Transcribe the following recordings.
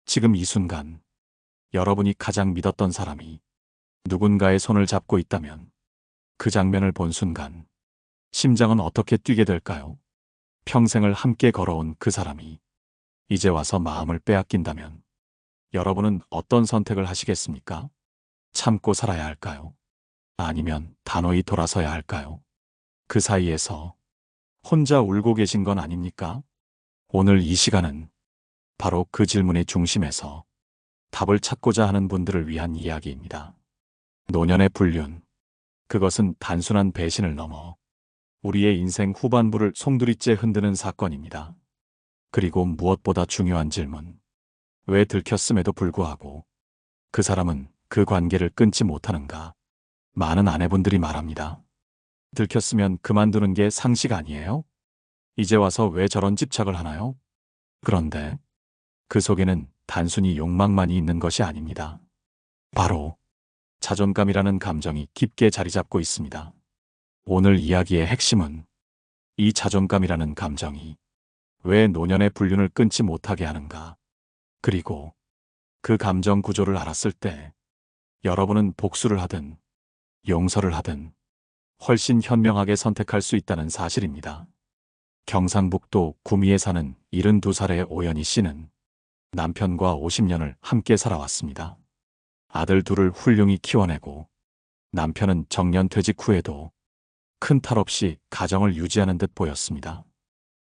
지금 이 순간 여러분이 가장 믿었던 사람이 누군가의 손을 잡고 있다면 그 장면을 본 순간 심장은 어떻게 뛰게 될까요? 평생을 함께 걸어온 그 사람이 이제 와서 마음을 빼앗긴다면 여러분은 어떤 선택을 하시겠습니까? 참고 살아야 할까요? 아니면 단호히 돌아서야 할까요? 그 사이에서 혼자 울고 계신 건 아닙니까? 오늘 이 시간은 바로 그 질문의 중심에서 답을 찾고자 하는 분들을 위한 이야기입니다. 노년의 불륜. 그것은 단순한 배신을 넘어 우리의 인생 후반부를 송두리째 흔드는 사건입니다. 그리고 무엇보다 중요한 질문. 왜 들켰음에도 불구하고 그 사람은 그 관계를 끊지 못하는가? 많은 아내분들이 말합니다. 들켰으면 그만두는 게 상식 아니에요? 이제 와서 왜 저런 집착을 하나요? 그런데 그 속에는 단순히 욕망만이 있는 것이 아닙니다. 바로 자존감이라는 감정이 깊게 자리 잡고 있습니다. 오늘 이야기의 핵심은 이 자존감이라는 감정이 왜 노년의 불륜을 끊지 못하게 하는가? 그리고 그 감정 구조를 알았을 때 여러분은 복수를 하든 용서를 하든 훨씬 현명하게 선택할 수 있다는 사실입니다. 경상북도 구미에 사는 72살의 오연희 씨는 남편과 50년을 함께 살아왔습니다. 아들 둘을 훌륭히 키워내고 남편은 정년퇴직 후에도 큰 탈 없이 가정을 유지하는 듯 보였습니다.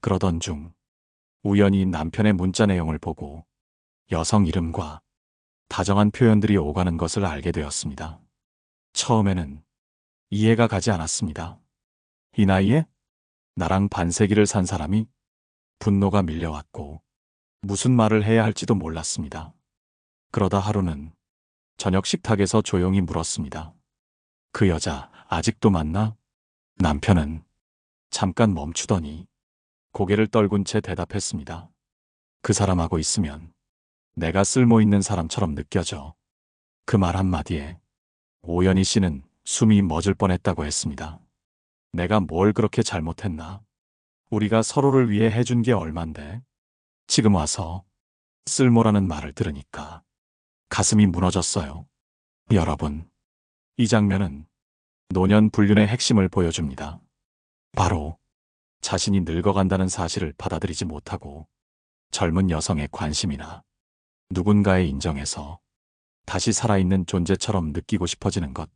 그러던 중 우연히 남편의 문자 내용을 보고 여성 이름과 다정한 표현들이 오가는 것을 알게 되었습니다. 처음에는 이해가 가지 않았습니다. 이 나이에 나랑 반세기를 산 사람이? 분노가 밀려왔고 무슨 말을 해야 할지도 몰랐습니다. 그러다 하루는 저녁 식탁에서 조용히 물었습니다. 그 여자 아직도 만나? 남편은 잠깐 멈추더니 고개를 떨군 채 대답했습니다. 그 사람하고 있으면 내가 쓸모있는 사람처럼 느껴져. 그 말 한마디에 오연희 씨는 숨이 멎을 뻔했다고 했습니다. 내가 뭘 그렇게 잘못했나? 우리가 서로를 위해 해준 게 얼만데? 지금 와서 쓸모라는 말을 들으니까 가슴이 무너졌어요. 여러분, 이 장면은 노년 불륜의 핵심을 보여줍니다. 바로 자신이 늙어간다는 사실을 받아들이지 못하고 젊은 여성의 관심이나 누군가의 인정에서 다시 살아있는 존재처럼 느끼고 싶어지는 것.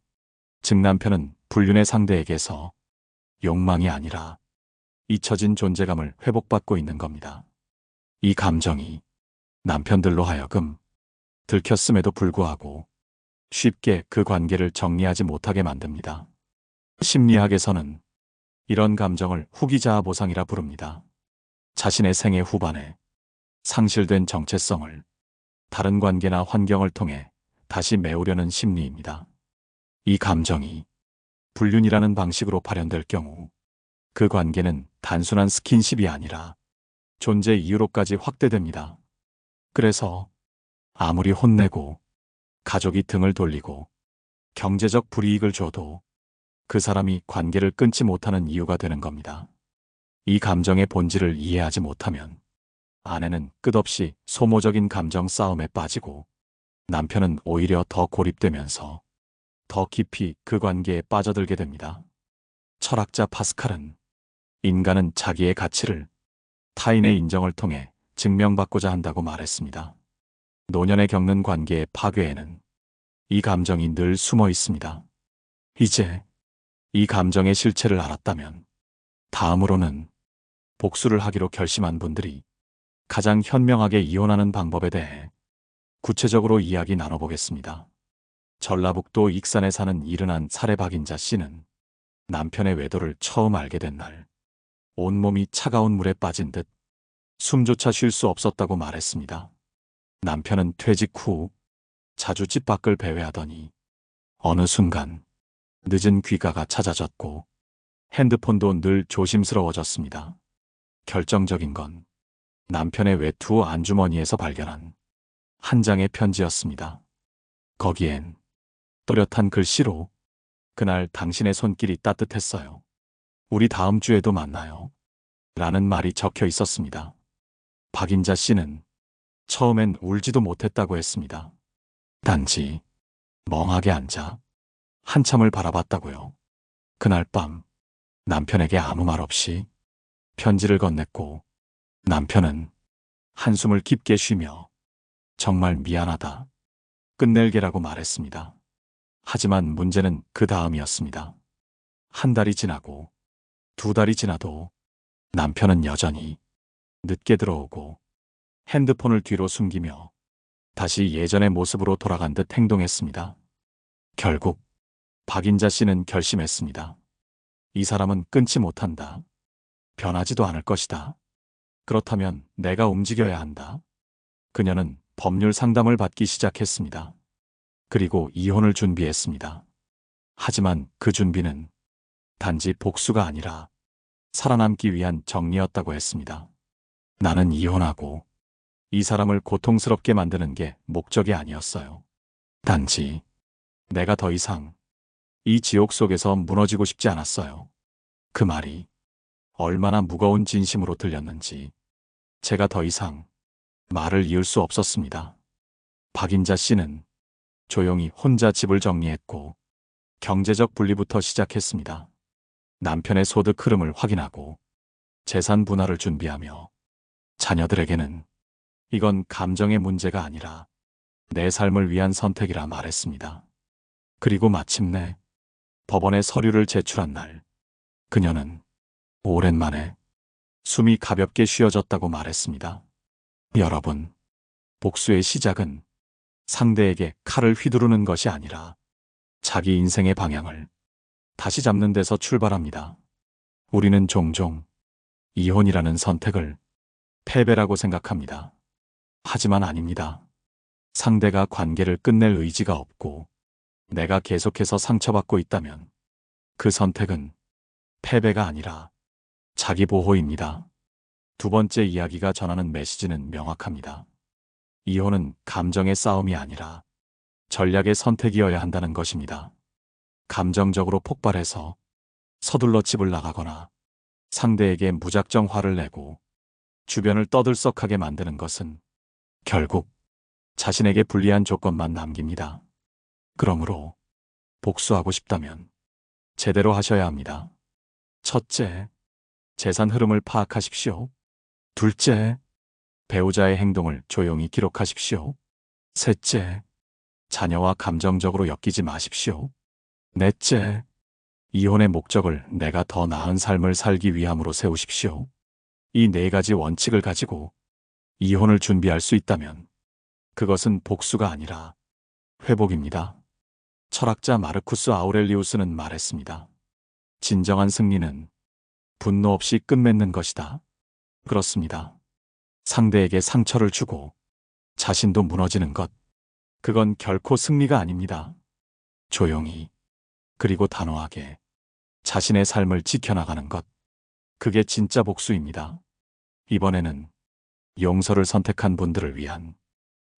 즉 남편은 불륜의 상대에게서 욕망이 아니라 잊혀진 존재감을 회복받고 있는 겁니다. 이 감정이 남편들로 하여금 들켰음에도 불구하고 쉽게 그 관계를 정리하지 못하게 만듭니다. 심리학에서는 이런 감정을 후기자아 보상이라 부릅니다. 자신의 생애 후반에 상실된 정체성을 다른 관계나 환경을 통해 다시 메우려는 심리입니다. 이 감정이 불륜이라는 방식으로 발현될 경우 그 관계는 단순한 스킨십이 아니라 존재 이유로까지 확대됩니다. 그래서 아무리 혼내고 가족이 등을 돌리고 경제적 불이익을 줘도 그 사람이 관계를 끊지 못하는 이유가 되는 겁니다. 이 감정의 본질을 이해하지 못하면 아내는 끝없이 소모적인 감정 싸움에 빠지고 남편은 오히려 더 고립되면서 더 깊이 그 관계에 빠져들게 됩니다. 철학자 파스칼은 인간은 자기의 가치를 타인의 인정을 통해 증명받고자 한다고 말했습니다. 노년에 겪는 관계의 파괴에는 이 감정이 늘 숨어 있습니다. 이제 이 감정의 실체를 알았다면 다음으로는 복수를 하기로 결심한 분들이 가장 현명하게 이혼하는 방법에 대해 구체적으로 이야기 나눠보겠습니다. 전라북도 익산에 사는 71 박인자 씨는 남편의 외도를 처음 알게 된 날 온몸이 차가운 물에 빠진 듯 숨조차 쉴 수 없었다고 말했습니다. 남편은 퇴직 후 자주 집 밖을 배회하더니 어느 순간 늦은 귀가가 잦아졌고 핸드폰도 늘 조심스러워졌습니다. 결정적인 건 남편의 외투 안주머니에서 발견한 한 장의 편지였습니다. 거기엔 또렷한 글씨로 그날 당신의 손길이 따뜻했어요. 우리 다음 주에도 만나요. 라는 말이 적혀 있었습니다. 박인자 씨는 처음엔 울지도 못했다고 했습니다. 단지 멍하게 앉아 한참을 바라봤다고요. 그날 밤 남편에게 아무 말 없이 편지를 건넸고 남편은 한숨을 깊게 쉬며 정말 미안하다. 끝낼게라고 말했습니다. 하지만 문제는 그 다음이었습니다. 한 달이 지나고 두 달이 지나도 남편은 여전히 늦게 들어오고 핸드폰을 뒤로 숨기며 다시 예전의 모습으로 돌아간 듯 행동했습니다. 결국 박인자 씨는 결심했습니다. 이 사람은 끊지 못한다. 변하지도 않을 것이다. 그렇다면 내가 움직여야 한다. 그녀는 법률 상담을 받기 시작했습니다. 그리고 이혼을 준비했습니다. 하지만 그 준비는 단지 복수가 아니라 살아남기 위한 정리였다고 했습니다. 나는 이혼하고 이 사람을 고통스럽게 만드는 게 목적이 아니었어요. 단지 내가 더 이상 이 지옥 속에서 무너지고 싶지 않았어요. 그 말이 얼마나 무거운 진심으로 들렸는지 제가 더 이상 말을 이을 수 없었습니다. 박인자 씨는 조용히 혼자 집을 정리했고 경제적 분리부터 시작했습니다. 남편의 소득 흐름을 확인하고 재산 분할을 준비하며 자녀들에게는 이건 감정의 문제가 아니라 내 삶을 위한 선택이라 말했습니다. 그리고 마침내 법원에 서류를 제출한 날, 그녀는 오랜만에 숨이 가볍게 쉬어졌다고 말했습니다. 여러분, 복수의 시작은 상대에게 칼을 휘두르는 것이 아니라 자기 인생의 방향을 다시 잡는 데서 출발합니다. 우리는 종종 이혼이라는 선택을 패배라고 생각합니다. 하지만 아닙니다. 상대가 관계를 끝낼 의지가 없고 내가 계속해서 상처받고 있다면 그 선택은 패배가 아니라 자기 보호입니다. 두 번째 이야기가 전하는 메시지는 명확합니다. 이혼은 감정의 싸움이 아니라 전략의 선택이어야 한다는 것입니다. 감정적으로 폭발해서 서둘러 집을 나가거나 상대에게 무작정 화를 내고 주변을 떠들썩하게 만드는 것은 결국 자신에게 불리한 조건만 남깁니다. 그러므로 복수하고 싶다면 제대로 하셔야 합니다. 첫째, 재산 흐름을 파악하십시오. 둘째, 배우자의 행동을 조용히 기록하십시오. 셋째, 자녀와 감정적으로 엮이지 마십시오. 넷째, 이혼의 목적을 내가 더 나은 삶을 살기 위함으로 세우십시오. 이 네 가지 원칙을 가지고 이혼을 준비할 수 있다면 그것은 복수가 아니라 회복입니다. 철학자 마르쿠스 아우렐리우스는 말했습니다. 진정한 승리는 분노 없이 끝맺는 것이다. 그렇습니다. 상대에게 상처를 주고 자신도 무너지는 것, 그건 결코 승리가 아닙니다. 조용히, 그리고 단호하게 자신의 삶을 지켜나가는 것, 그게 진짜 복수입니다. 이번에는 용서를 선택한 분들을 위한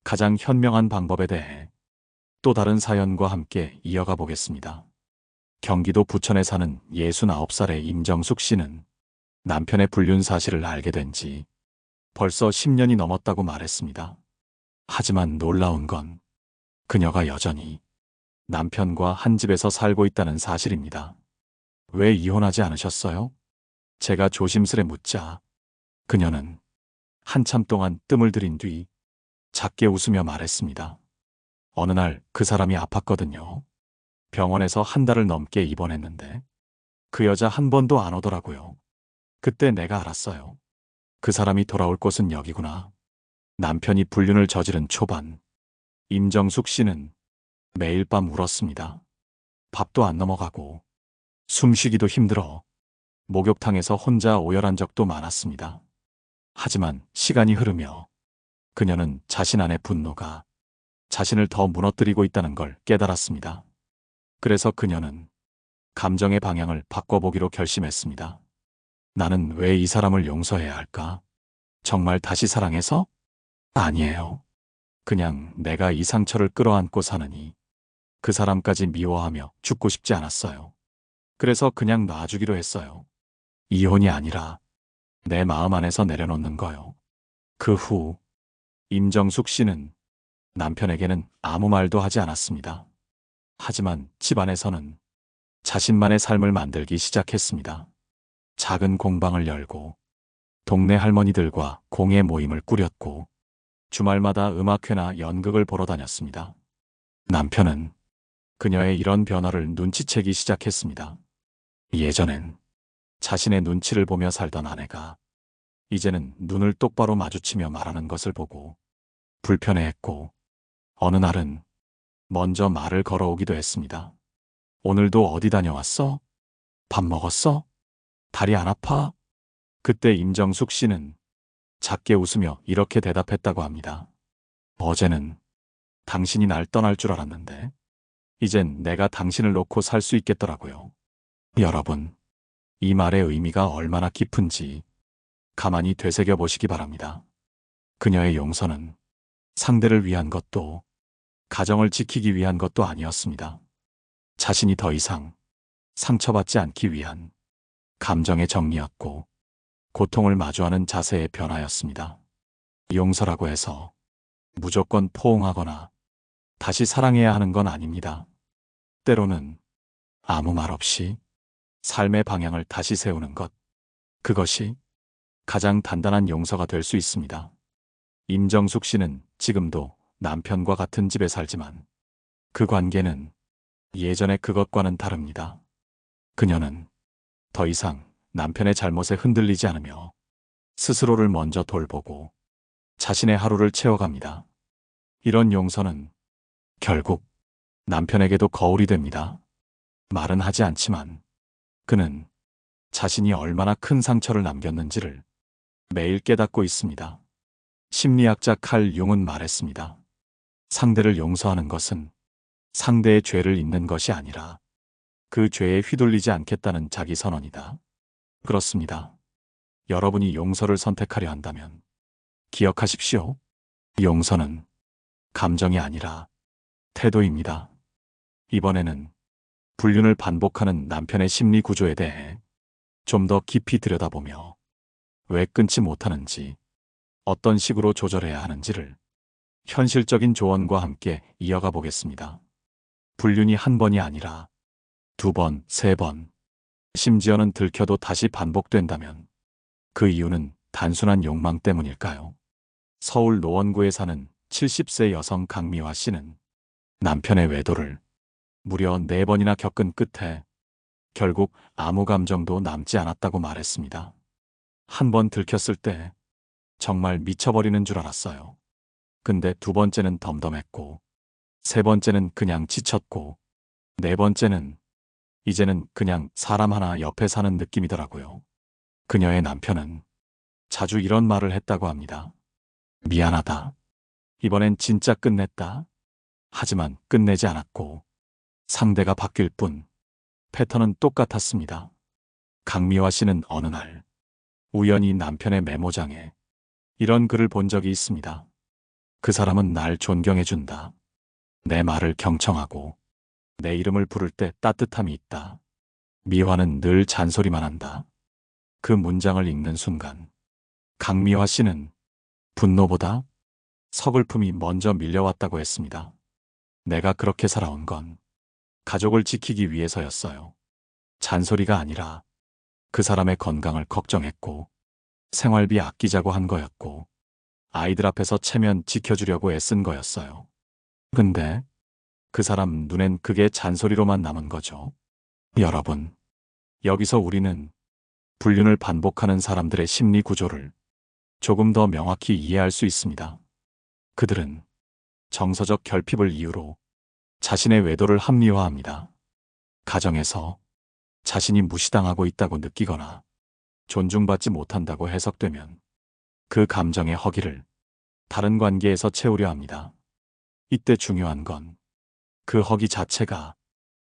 가장 현명한 방법에 대해 또 다른 사연과 함께 이어가 보겠습니다. 경기도 부천에 사는 69살의 임정숙 씨는 남편의 불륜 사실을 알게 된 지 벌써 10년이 넘었다고 말했습니다. 하지만 놀라운 건 그녀가 여전히 남편과 한 집에서 살고 있다는 사실입니다. 왜 이혼하지 않으셨어요? 제가 조심스레 묻자 그녀는 한참 동안 뜸을 들인 뒤 작게 웃으며 말했습니다. 어느 날 그 사람이 아팠거든요. 병원에서 한 달을 넘게 입원했는데 그 여자 한 번도 안 오더라고요. 그때 내가 알았어요. 그 사람이 돌아올 곳은 여기구나. 남편이 불륜을 저지른 초반, 임정숙 씨는 매일 밤 울었습니다. 밥도 안 넘어가고 숨쉬기도 힘들어 목욕탕에서 혼자 오열한 적도 많았습니다. 하지만 시간이 흐르며 그녀는 자신 안의 분노가 자신을 더 무너뜨리고 있다는 걸 깨달았습니다. 그래서 그녀는 감정의 방향을 바꿔보기로 결심했습니다. 나는 왜 이 사람을 용서해야 할까? 정말 다시 사랑해서? 아니에요. 그냥 내가 이 상처를 끌어안고 사느니 그 사람까지 미워하며 죽고 싶지 않았어요. 그래서 그냥 놔주기로 했어요. 이혼이 아니라 내 마음 안에서 내려놓는 거요. 그 후 임정숙 씨는 남편에게는 아무 말도 하지 않았습니다. 하지만 집안에서는 자신만의 삶을 만들기 시작했습니다. 작은 공방을 열고 동네 할머니들과 공예 모임을 꾸렸고 주말마다 음악회나 연극을 보러 다녔습니다. 남편은 그녀의 이런 변화를 눈치채기 시작했습니다. 예전엔 자신의 눈치를 보며 살던 아내가 이제는 눈을 똑바로 마주치며 말하는 것을 보고 불편해했고 어느 날은 먼저 말을 걸어오기도 했습니다. 오늘도 어디 다녀왔어? 밥 먹었어? 다리 안 아파? 그때 임정숙 씨는 작게 웃으며 이렇게 대답했다고 합니다. 어제는 당신이 날 떠날 줄 알았는데 이젠 내가 당신을 놓고 살 수 있겠더라고요. 여러분, 이 말의 의미가 얼마나 깊은지 가만히 되새겨 보시기 바랍니다. 그녀의 용서는 상대를 위한 것도 가정을 지키기 위한 것도 아니었습니다. 자신이 더 이상 상처받지 않기 위한 감정의 정리였고 고통을 마주하는 자세의 변화였습니다. 용서라고 해서 무조건 포옹하거나 다시 사랑해야 하는 건 아닙니다. 때로는 아무 말 없이 삶의 방향을 다시 세우는 것, 그것이 가장 단단한 용서가 될 수 있습니다. 임정숙 씨는 지금도 남편과 같은 집에 살지만 그 관계는 예전의 그것과는 다릅니다. 그녀는 더 이상 남편의 잘못에 흔들리지 않으며 스스로를 먼저 돌보고 자신의 하루를 채워갑니다. 이런 용서는 결국 남편에게도 거울이 됩니다. 말은 하지 않지만 그는 자신이 얼마나 큰 상처를 남겼는지를 매일 깨닫고 있습니다. 심리학자 칼 융은 말했습니다. 상대를 용서하는 것은 상대의 죄를 잊는 것이 아니라 그 죄에 휘둘리지 않겠다는 자기 선언이다. 그렇습니다. 여러분이 용서를 선택하려 한다면 기억하십시오. 용서는 감정이 아니라 태도입니다. 이번에는 불륜을 반복하는 남편의 심리 구조에 대해 좀 더 깊이 들여다보며 왜 끊지 못하는지, 어떤 식으로 조절해야 하는지를 현실적인 조언과 함께 이어가 보겠습니다. 불륜이 한 번이 아니라 두 번, 세 번, 심지어는 들켜도 다시 반복된다면 그 이유는 단순한 욕망 때문일까요? 서울 노원구에 사는 70세 여성 강미화 씨는 남편의 외도를 무려 4번이나 겪은 끝에 결국 아무 감정도 남지 않았다고 말했습니다. 한 번 들켰을 때 정말 미쳐버리는 줄 알았어요. 근데 두 번째는 덤덤했고, 세 번째는 그냥 지쳤고, 네 번째는 이제는 그냥 사람 하나 옆에 사는 느낌이더라고요. 그녀의 남편은 자주 이런 말을 했다고 합니다. 미안하다. 이번엔 진짜 끝냈다. 하지만 끝내지 않았고 상대가 바뀔 뿐 패턴은 똑같았습니다. 강미화 씨는 어느 날 우연히 남편의 메모장에 이런 글을 본 적이 있습니다. 그 사람은 날 존경해준다. 내 말을 경청하고 내 이름을 부를 때 따뜻함이 있다. 미화는 늘 잔소리만 한다. 그 문장을 읽는 순간 강미화 씨는 분노보다 서글픔이 먼저 밀려왔다고 했습니다. 내가 그렇게 살아온 건 가족을 지키기 위해서였어요. 잔소리가 아니라 그 사람의 건강을 걱정했고 생활비 아끼자고 한 거였고 아이들 앞에서 체면 지켜주려고 애쓴 거였어요. 근데 그 사람 눈엔 그게 잔소리로만 남은 거죠. 여러분, 여기서 우리는 불륜을 반복하는 사람들의 심리 구조를 조금 더 명확히 이해할 수 있습니다. 그들은 정서적 결핍을 이유로 자신의 외도를 합리화합니다. 가정에서 자신이 무시당하고 있다고 느끼거나 존중받지 못한다고 해석되면 그 감정의 허기를 다른 관계에서 채우려 합니다. 이때 중요한 건 그 허기 자체가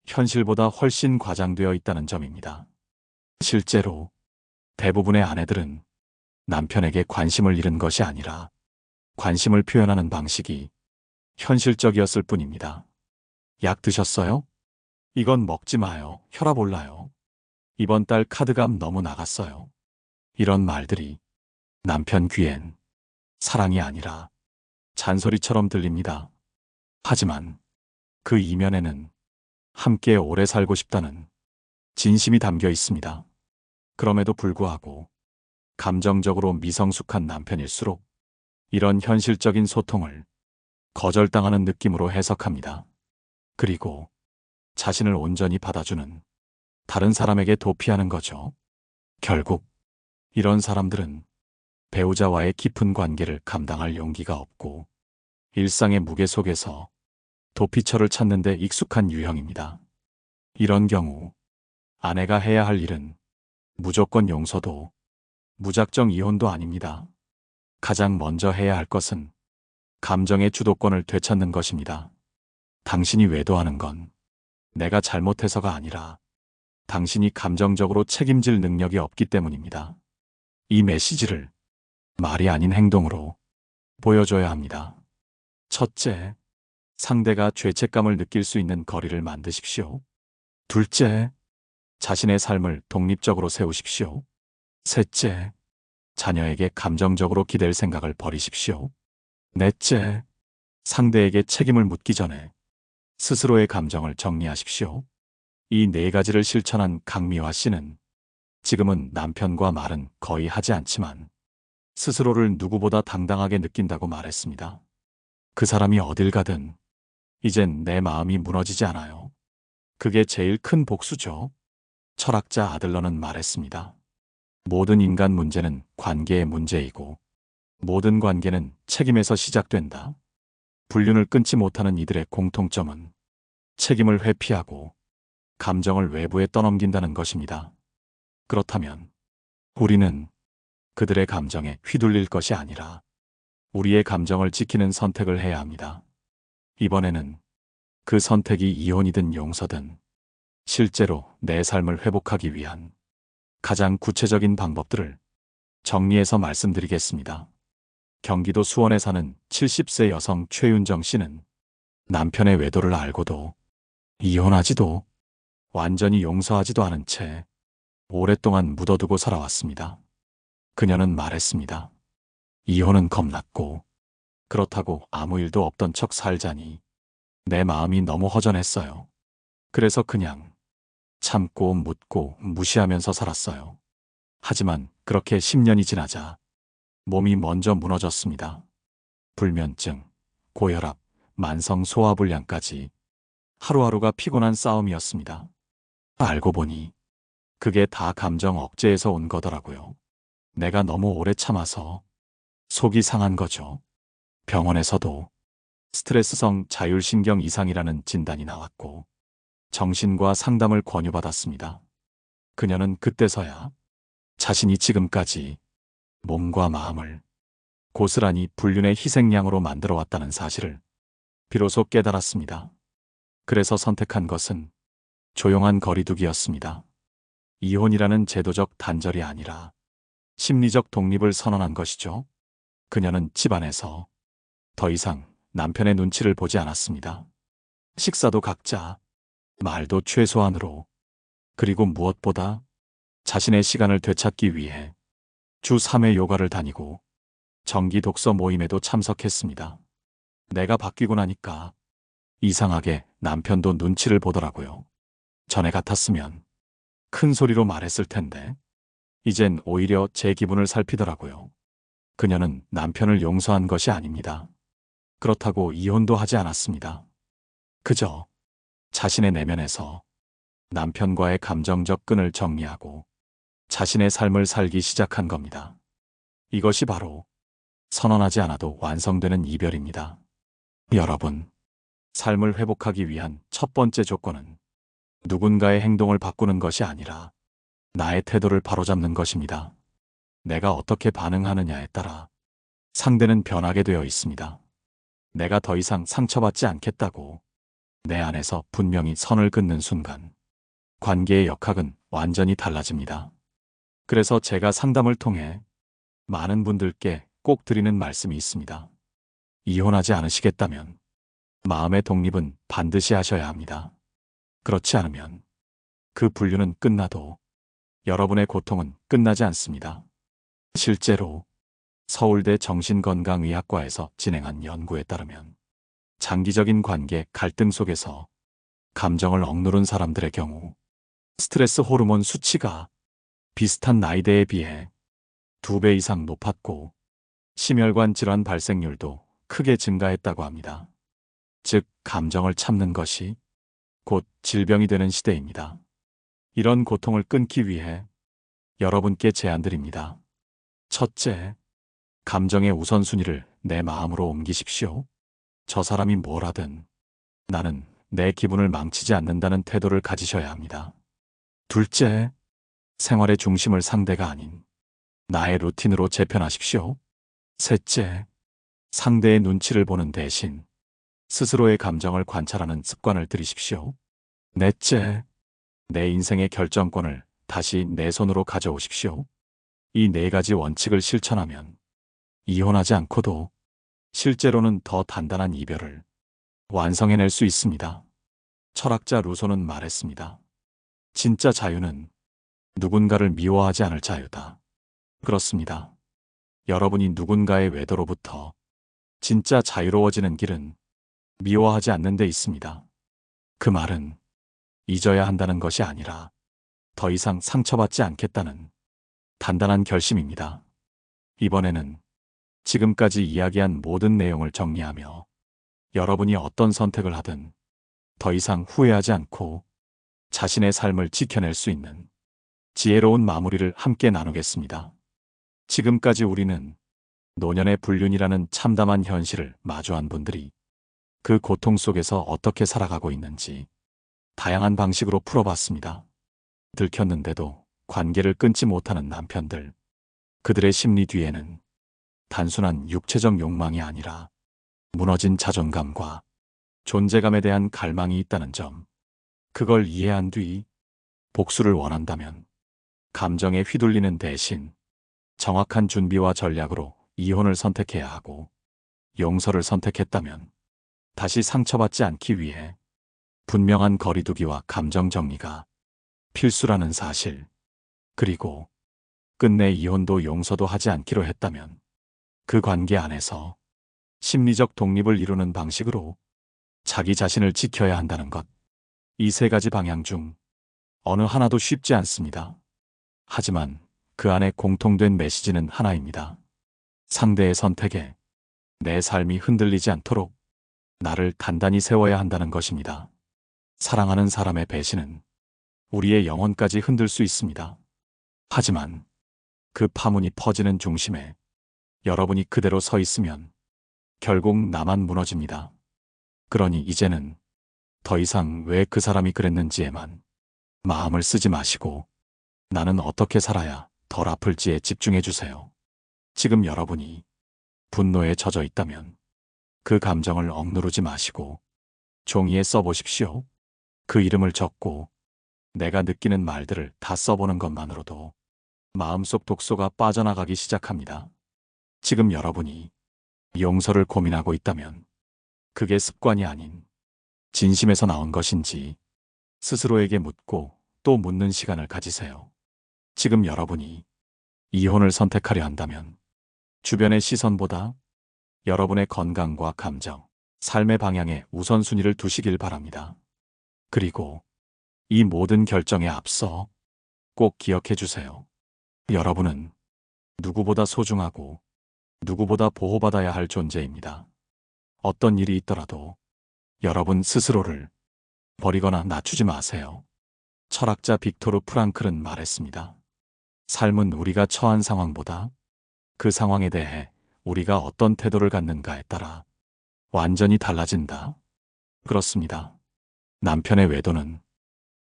현실보다 훨씬 과장되어 있다는 점입니다. 실제로 대부분의 아내들은 남편에게 관심을 잃은 것이 아니라 관심을 표현하는 방식이 현실적이었을 뿐입니다. 약 드셨어요? 이건 먹지 마요. 혈압 올라요. 이번 달 카드값 너무 나갔어요. 이런 말들이 남편 귀엔 사랑이 아니라 잔소리처럼 들립니다. 하지만 그 이면에는 함께 오래 살고 싶다는 진심이 담겨 있습니다. 그럼에도 불구하고 감정적으로 미성숙한 남편일수록 이런 현실적인 소통을 거절당하는 느낌으로 해석합니다. 그리고 자신을 온전히 받아주는 다른 사람에게 도피하는 거죠. 결국 이런 사람들은 배우자와의 깊은 관계를 감당할 용기가 없고 일상의 무게 속에서 도피처를 찾는 데 익숙한 유형입니다. 이런 경우 아내가 해야 할 일은 무조건 용서도 무작정 이혼도 아닙니다. 가장 먼저 해야 할 것은 감정의 주도권을 되찾는 것입니다. 당신이 외도하는 건 내가 잘못해서가 아니라 당신이 감정적으로 책임질 능력이 없기 때문입니다. 이 메시지를 말이 아닌 행동으로 보여줘야 합니다. 첫째, 상대가 죄책감을 느낄 수 있는 거리를 만드십시오. 둘째, 자신의 삶을 독립적으로 세우십시오. 셋째, 자녀에게 감정적으로 기댈 생각을 버리십시오. 넷째, 상대에게 책임을 묻기 전에 스스로의 감정을 정리하십시오. 이 네 가지를 실천한 강미화 씨는 지금은 남편과 말은 거의 하지 않지만 스스로를 누구보다 당당하게 느낀다고 말했습니다. 그 사람이 어딜 가든 이젠 내 마음이 무너지지 않아요. 그게 제일 큰 복수죠. 철학자 아들러는 말했습니다. 모든 인간 문제는 관계의 문제이고 모든 관계는 책임에서 시작된다. 불륜을 끊지 못하는 이들의 공통점은 책임을 회피하고 감정을 외부에 떠넘긴다는 것입니다. 그렇다면 우리는 그들의 감정에 휘둘릴 것이 아니라 우리의 감정을 지키는 선택을 해야 합니다. 이번에는 그 선택이 이혼이든 용서든 실제로 내 삶을 회복하기 위한 가장 구체적인 방법들을 정리해서 말씀드리겠습니다. 경기도 수원에 사는 70세 여성 최윤정 씨는 남편의 외도를 알고도 이혼하지도 완전히 용서하지도 않은 채 오랫동안 묻어두고 살아왔습니다. 그녀는 말했습니다. 이혼은 겁났고 그렇다고 아무 일도 없던 척 살자니 내 마음이 너무 허전했어요. 그래서 그냥 참고 묻고 무시하면서 살았어요. 하지만 그렇게 10년이 지나자 몸이 먼저 무너졌습니다. 불면증, 고혈압, 만성 소화불량까지 하루하루가 피곤한 싸움이었습니다. 알고 보니 그게 다 감정 억제에서 온 거더라고요. 내가 너무 오래 참아서 속이 상한 거죠. 병원에서도 스트레스성 자율신경 이상이라는 진단이 나왔고 정신과 상담을 권유받았습니다. 그녀는 그때서야 자신이 지금까지 몸과 마음을 고스란히 불륜의 희생양으로 만들어 왔다는 사실을 비로소 깨달았습니다. 그래서 선택한 것은 조용한 거리두기였습니다. 이혼이라는 제도적 단절이 아니라 심리적 독립을 선언한 것이죠. 그녀는 집안에서 더 이상 남편의 눈치를 보지 않았습니다. 식사도 각자, 말도 최소한으로, 그리고 무엇보다 자신의 시간을 되찾기 위해 주 3회 요가를 다니고 정기 독서 모임에도 참석했습니다. 내가 바뀌고 나니까 이상하게 남편도 눈치를 보더라고요. 전에 같았으면 큰 소리로 말했을 텐데 이젠 오히려 제 기분을 살피더라고요. 그녀는 남편을 용서한 것이 아닙니다. 그렇다고 이혼도 하지 않았습니다. 그저 자신의 내면에서 남편과의 감정적 끈을 정리하고 자신의 삶을 살기 시작한 겁니다. 이것이 바로 선언하지 않아도 완성되는 이별입니다. 여러분, 삶을 회복하기 위한 첫 번째 조건은 누군가의 행동을 바꾸는 것이 아니라 나의 태도를 바로잡는 것입니다. 내가 어떻게 반응하느냐에 따라 상대는 변하게 되어 있습니다. 내가 더 이상 상처받지 않겠다고 내 안에서 분명히 선을 긋는 순간 관계의 역학은 완전히 달라집니다. 그래서 제가 상담을 통해 많은 분들께 꼭 드리는 말씀이 있습니다. 이혼하지 않으시겠다면 마음의 독립은 반드시 하셔야 합니다. 그렇지 않으면 그 불륜은 끝나도 여러분의 고통은 끝나지 않습니다. 실제로 서울대 정신건강의학과에서 진행한 연구에 따르면 장기적인 관계 갈등 속에서 감정을 억누른 사람들의 경우 스트레스 호르몬 수치가 비슷한 나이대에 비해 2배 이상 높았고 심혈관 질환 발생률도 크게 증가했다고 합니다. 즉, 감정을 참는 것이 곧 질병이 되는 시대입니다. 이런 고통을 끊기 위해 여러분께 제안드립니다. 첫째, 감정의 우선순위를 내 마음으로 옮기십시오. 저 사람이 뭘 하든 나는 내 기분을 망치지 않는다는 태도를 가지셔야 합니다. 둘째, 생활의 중심을 상대가 아닌 나의 루틴으로 재편하십시오. 셋째, 상대의 눈치를 보는 대신 스스로의 감정을 관찰하는 습관을 들이십시오. 넷째, 내 인생의 결정권을 다시 내 손으로 가져오십시오. 이 4가지 원칙을 실천하면 이혼하지 않고도 실제로는 더 단단한 이별을 완성해낼 수 있습니다. 철학자 루소는 말했습니다. 진짜 자유는 누군가를 미워하지 않을 자유다. 그렇습니다. 여러분이 누군가의 외도로부터 진짜 자유로워지는 길은 미워하지 않는 데 있습니다. 그 말은 잊어야 한다는 것이 아니라 더 이상 상처받지 않겠다는 단단한 결심입니다. 이번에는 지금까지 이야기한 모든 내용을 정리하며 여러분이 어떤 선택을 하든 더 이상 후회하지 않고 자신의 삶을 지켜낼 수 있는 지혜로운 마무리를 함께 나누겠습니다. 지금까지 우리는 노년의 불륜이라는 참담한 현실을 마주한 분들이 그 고통 속에서 어떻게 살아가고 있는지 다양한 방식으로 풀어봤습니다. 들켰는데도 관계를 끊지 못하는 남편들, 그들의 심리 뒤에는 단순한 육체적 욕망이 아니라 무너진 자존감과 존재감에 대한 갈망이 있다는 점, 그걸 이해한 뒤 복수를 원한다면 감정에 휘둘리는 대신 정확한 준비와 전략으로 이혼을 선택해야 하고, 용서를 선택했다면 다시 상처받지 않기 위해 분명한 거리두기와 감정 정리가 필수라는 사실, 그리고 끝내 이혼도 용서도 하지 않기로 했다면 그 관계 안에서 심리적 독립을 이루는 방식으로 자기 자신을 지켜야 한다는 것. 이 3가지 방향 중 어느 하나도 쉽지 않습니다. 하지만 그 안에 공통된 메시지는 하나입니다. 상대의 선택에 내 삶이 흔들리지 않도록 나를 단단히 세워야 한다는 것입니다. 사랑하는 사람의 배신은 우리의 영혼까지 흔들 수 있습니다. 하지만 그 파문이 퍼지는 중심에 여러분이 그대로 서 있으면 결국 나만 무너집니다. 그러니 이제는 더 이상 왜 그 사람이 그랬는지에만 마음을 쓰지 마시고 나는 어떻게 살아야 덜 아플지에 집중해 주세요. 지금 여러분이 분노에 젖어 있다면 그 감정을 억누르지 마시고 종이에 써보십시오. 그 이름을 적고 내가 느끼는 말들을 다 써보는 것만으로도 마음속 독소가 빠져나가기 시작합니다. 지금 여러분이 용서를 고민하고 있다면 그게 습관이 아닌 진심에서 나온 것인지 스스로에게 묻고 또 묻는 시간을 가지세요. 지금 여러분이 이혼을 선택하려 한다면 주변의 시선보다 여러분의 건강과 감정, 삶의 방향에 우선순위를 두시길 바랍니다. 그리고 이 모든 결정에 앞서 꼭 기억해 주세요. 여러분은 누구보다 소중하고 누구보다 보호받아야 할 존재입니다. 어떤 일이 있더라도 여러분 스스로를 버리거나 낮추지 마세요. 철학자 빅토르 프랑클은 말했습니다. 삶은 우리가 처한 상황보다 그 상황에 대해 우리가 어떤 태도를 갖는가에 따라 완전히 달라진다. 그렇습니다. 남편의 외도는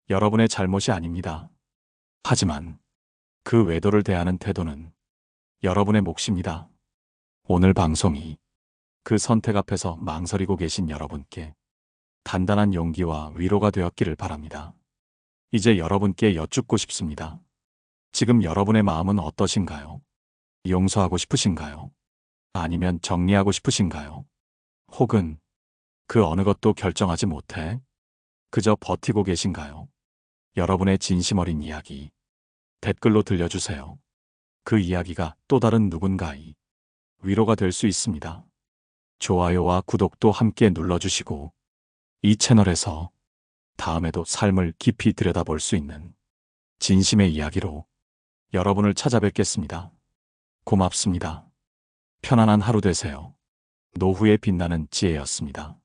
여러분의 잘못이 아닙니다. 하지만 그 외도를 대하는 태도는 여러분의 몫입니다. 오늘 방송이 그 선택 앞에서 망설이고 계신 여러분께 단단한 용기와 위로가 되었기를 바랍니다. 이제 여러분께 여쭙고 싶습니다. 지금 여러분의 마음은 어떠신가요? 용서하고 싶으신가요? 아니면 정리하고 싶으신가요? 혹은 그 어느 것도 결정하지 못해 그저 버티고 계신가요? 여러분의 진심 어린 이야기 댓글로 들려주세요. 그 이야기가 또 다른 누군가의 위로가 될 수 있습니다. 좋아요와 구독도 함께 눌러주시고 이 채널에서 다음에도 삶을 깊이 들여다볼 수 있는 진심의 이야기로 여러분을 찾아뵙겠습니다. 고맙습니다. 편안한 하루 되세요. 노후에 빛나는 지혜였습니다.